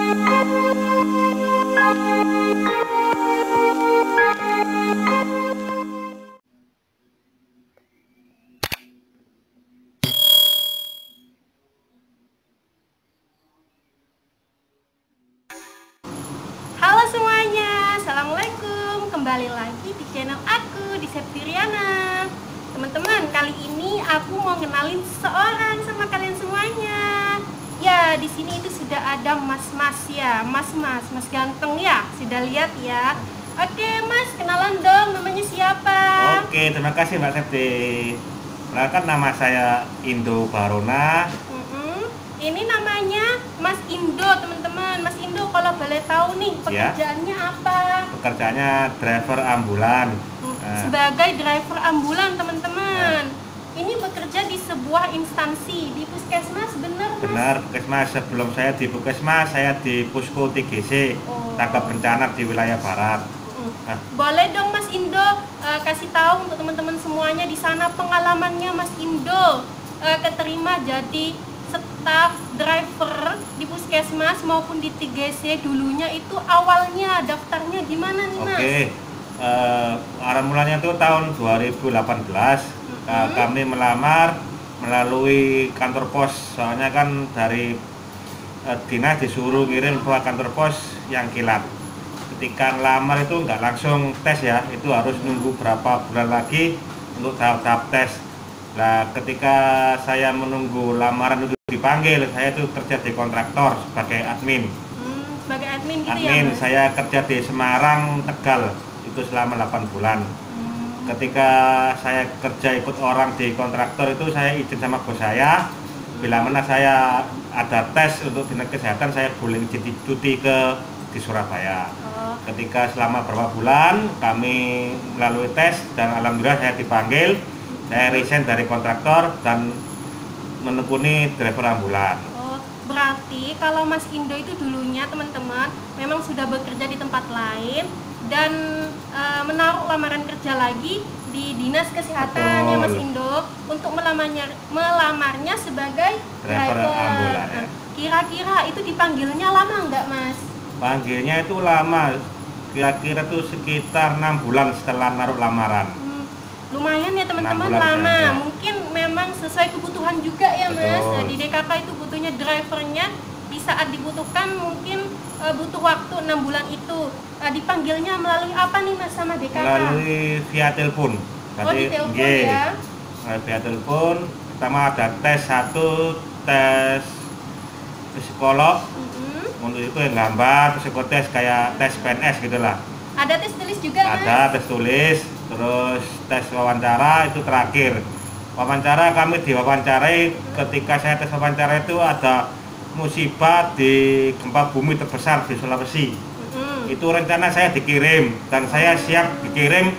Halo semuanya, assalamualaikum. Kembali lagi di channel aku, di Septiriana. Teman-teman, kali ini aku mau kenalin seseorang sama kalian semuanya. Ya, di sini itu sudah ada mas-mas ya, mas ganteng ya. Sudah lihat ya. Oke, Mas, kenalan dong. Namanya siapa? Oke, terima kasih Mbak Septi. Perkenalkan, nama saya Indo Barona. Ini namanya Mas Indo, teman-teman. Mas Indo, kalau boleh tahu nih, pekerjaannya apa? Pekerjaannya driver ambulan. Sebagai driver ambulan, teman-teman. Ini bekerja di sebuah instansi, di puskesmas, benar, Mas? Benar, puskesmas. Sebelum saya di puskesmas, saya di Pusko TGC, tanggap bencana di wilayah barat. Boleh dong Mas Indo kasih tahu untuk teman-teman semuanya di sana pengalamannya Mas Indo keterima jadi staf driver di puskesmas maupun di TGC dulunya, itu awalnya daftarnya gimana nih, Mas? Oke, awal mulanya itu tahun 2018. Kami melamar melalui kantor pos, soalnya kan dari dinas disuruh ngirim ke kantor pos yang kilat. Ketika ngelamar itu nggak langsung tes ya, itu harus nunggu berapa bulan lagi untuk tahap tes. Nah, ketika saya menunggu lamaran itu dipanggil, saya itu kerja di kontraktor sebagai admin. Sebagai admin gitu admin, ya, Mas? saya kerja di Semarang, Tegal, itu selama 8 bulan. Ketika saya kerja ikut orang di kontraktor itu, saya izin sama bos saya, bila mana saya ada tes untuk dinas kesehatan, saya boleh izin cuti di Surabaya. Ketika selama beberapa bulan kami melalui tes dan alhamdulillah saya dipanggil, saya resign dari kontraktor dan menekuni driver ambulan. Berarti kalau Mas Indo itu dulunya, teman-teman, memang sudah bekerja di tempat lain dan menaruh lamaran kerja lagi di dinas kesehatan. Betul. Ya Mas Indo, untuk melamarnya sebagai driver ambulan. Kira-kira itu dipanggilnya lama nggak, Mas? Panggilnya itu lama, kira-kira tuh sekitar 6 bulan setelah naruh lamaran. Lumayan ya teman-teman, lama ya. Mungkin memang sesuai kebutuhan juga ya. Betul. Mas, di DKK itu butuhnya drivernya di saat dibutuhkan, mungkin butuh waktu 6 bulan itu. Dipanggilnya melalui apa nih Mas sama DKK? Melalui via telepon. Di telepon ya? Via telepon. Pertama ada tes satu, tes psikolog. Untuk itu yang gambar, psikotes kayak tes PNS gitulah. Ada tes tulis juga, Mas? Ada tes tulis, terus tes wawancara itu terakhir. Wawancara, kami diwawancarai. Ketika saya tes wawancara itu ada musibah di gempa bumi terbesar di Sulawesi. Itu rencana saya dikirim dan saya siap dikirim,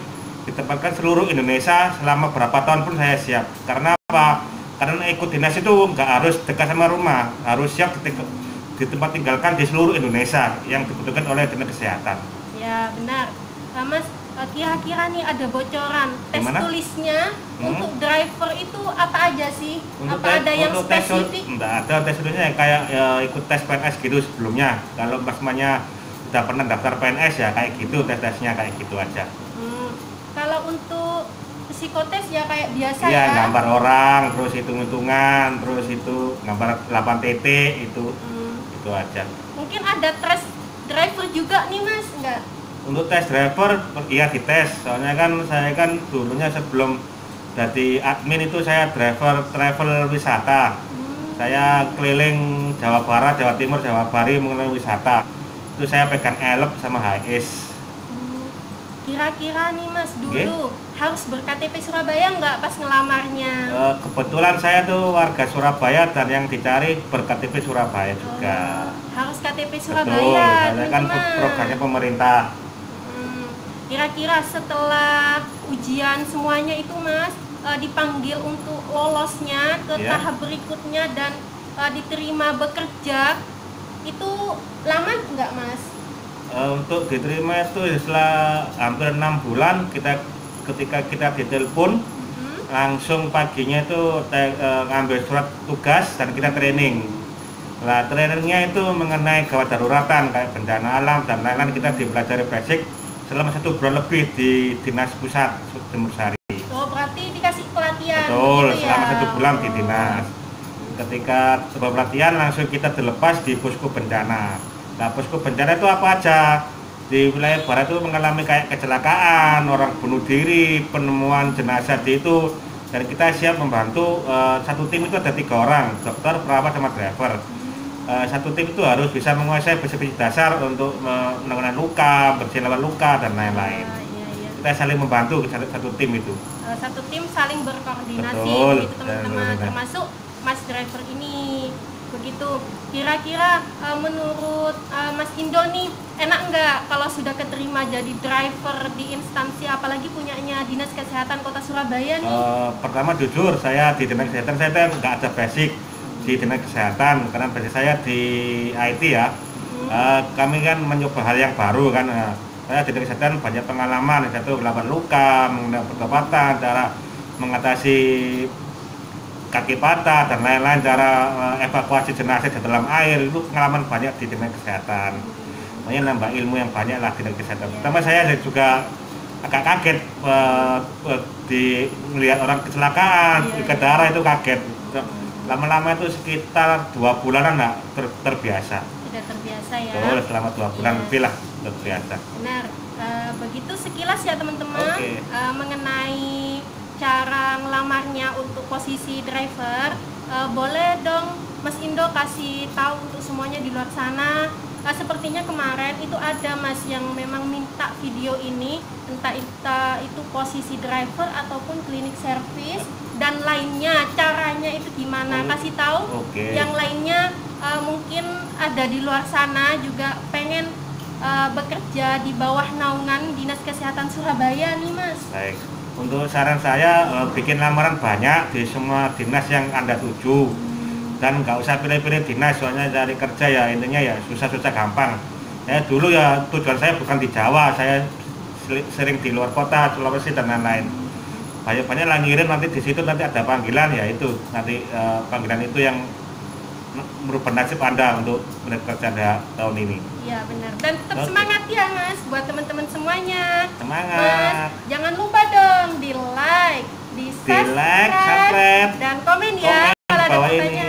ditempatkan seluruh Indonesia selama berapa tahun pun saya siap. Karena apa? Karena ikut dinas itu nggak harus dekat sama rumah, harus siap di tempat tinggalkan di seluruh Indonesia yang dibutuhkan oleh dinas kesehatan. Ya benar, Mas. Kira-kira nih ada bocoran tes tulisnya untuk driver itu apa aja sih? Untuk ada yang spesifik? Enggak ada tes tulisnya kayak ikut tes PNS gitu sebelumnya. Kalau semuanya udah pernah daftar PNS ya kayak gitu, tesnya kayak gitu aja. Kalau untuk psikotes ya kayak biasa ya? Iya, gambar orang, terus hitung-hitungan, terus itu gambar 8 titik itu aja. Mungkin ada tes driver juga nih Mas, enggak? Untuk tes driver, iya dites. Soalnya kan saya kan dulunya sebelum jadi admin itu saya driver travel wisata. Saya keliling Jawa Barat, Jawa Timur, Jawa Bali mengenai wisata. Itu saya pegang elep sama HIS. Kira-kira nih Mas, dulu harus ber-KTP Surabaya nggak pas ngelamarnya? Kebetulan saya tuh warga Surabaya dan yang dicari ber-KTP Surabaya juga. Harus KTP Surabaya. Betul, saya kan programnya pemerintah. Kira-kira setelah ujian semuanya itu Mas, dipanggil untuk lolosnya ke tahap berikutnya dan diterima bekerja, itu lama nggak Mas? Untuk diterima itu setelah hampir 6 bulan, ketika kita ditelepon langsung paginya itu ngambil surat tugas dan kita training. Nah, trainingnya itu mengenai gawat daruratan kayak bencana alam dan lain-lain. Kita dipelajari basic selama 1 bulan lebih di Dinas Pusat Jemur Sari. Oh, berarti dikasih pelatihan. Betul, gitu ya? selama 1 bulan di dinas. Ketika sebuah pelatihan langsung kita dilepas di posko bencana. Nah, posko bencana itu apa aja? Di wilayah barat itu mengalami kayak kecelakaan, orang bunuh diri, penemuan jenazah di itu, dan kita siap membantu. Satu tim itu ada 3 orang, dokter, perawat, sama driver. Satu tim itu harus bisa menguasai basic dasar untuk menangani luka, bersih lawan luka, dan lain-lain. Iya. Kita saling membantu satu tim itu. Satu tim saling berkoordinasi, Betul, begitu teman-teman, benar. termasuk Mas driver ini. Begitu. Kira-kira menurut Mas Indo nih, enak nggak kalau sudah keterima jadi driver di instansi, apalagi punyanya Dinas Kesehatan Kota Surabaya nih? Pertama jujur, saya di Dinas Kesehatan saya nggak ada basic di Dinas Kesehatan karena basic saya di IT ya. Kami kan mencoba hal yang baru kan. Saya di Dinas Kesehatan banyak pengalaman, satu melakukan luka, mengenai pengobatan, cara mengatasi kaki patah dan lain-lain, cara evakuasi jenazah di dalam air, itu pengalaman banyak di Dinas Kesehatan. Makanya nambah ilmu yang banyak lah di Dinas Kesehatan. Pertama saya juga agak kaget di melihat orang kecelakaan, ke darah itu kaget. Lama-lama itu sekitar 2 bulanan lah terbiasa. Sudah terbiasa ya. Betul, selama 2 bulan lebih lah terbiasa. Benar. Begitu sekilas ya teman-teman. Oke. Mengenai cara ngelamarnya untuk posisi driver. Boleh dong Mas Indo kasih tahu untuk semuanya di luar sana. Sepertinya kemarin itu ada Mas yang memang minta video ini, entah itu posisi driver ataupun klinik servis dan lainnya, caranya itu gimana, kasih tahu. Oke. Yang lainnya mungkin ada di luar sana juga pengen bekerja di bawah naungan Dinas Kesehatan Surabaya nih Mas. Baik, untuk saran saya bikin lamaran banyak di semua dinas yang Anda tuju. Dan nggak usah pilih-pilih dinas, soalnya cari kerja ya intinya ya susah-susah gampang. Dulu ya tujuan saya bukan di Jawa, saya sering di luar kota, Sulawesi dan lain-lain. Banyak-banyak lah ngirim, nanti di situ nanti ada panggilan, ya itu nanti panggilan itu yang merubah nasib Anda untuk bekerja tahun ini. Iya benar, dan tetap semangat ya Mas buat teman-teman semuanya. Semangat. Mas, jangan lupa dong di like, di subscribe, subscribe, dan komen ya kalau ada bawah ini. pertanyaan.